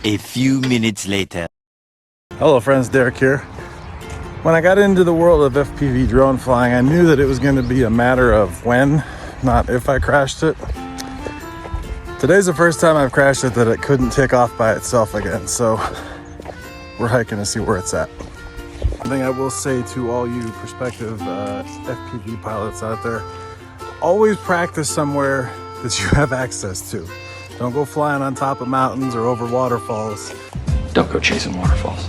A few minutes later. Hello friends, Derek here. When I got into the world of FPV drone flying, I knew that it was going to be a matter of when, not if I crashed it. Today's the first time I've crashed it that it couldn't take off by itself again, so we're hiking to see where it's at. One thing I will say to all you prospective FPV pilots out there, always practice somewhere that you have access to. Don't go flying on top of mountains or over waterfalls. Don't go chasing waterfalls.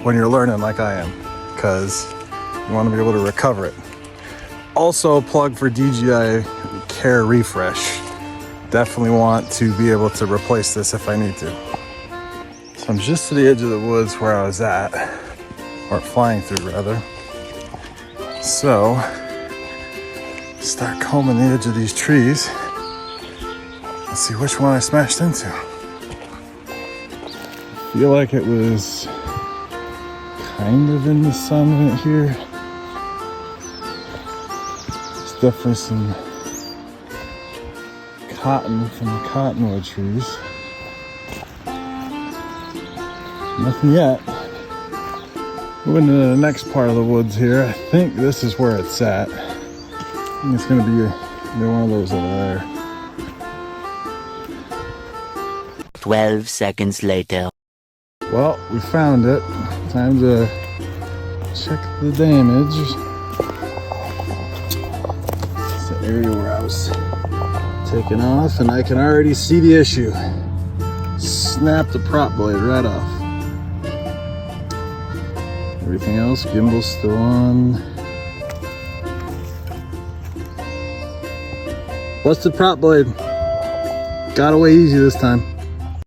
When you're learning like I am, because you want to be able to recover it. Also, plug for DJI Care Refresh. Definitely want to be able to replace this if I need to. So I'm just to the edge of the woods where I was at, or flying through rather. So, start combing the edge of these trees. Let's see which one I smashed into. I feel like it was kind of in the sun right here. There's definitely some cotton from the cottonwood trees. Nothing yet. Moving to the next part of the woods here. I think this is where it's at. I think it's gonna be one of those over there. 12 seconds later. Well, we found it. Time to check the damage. It's the area where I was taking off, and I can already see the issue. Snapped the prop blade right off. Everything else, gimbal's still on. Busted prop blade. Got away easy this time.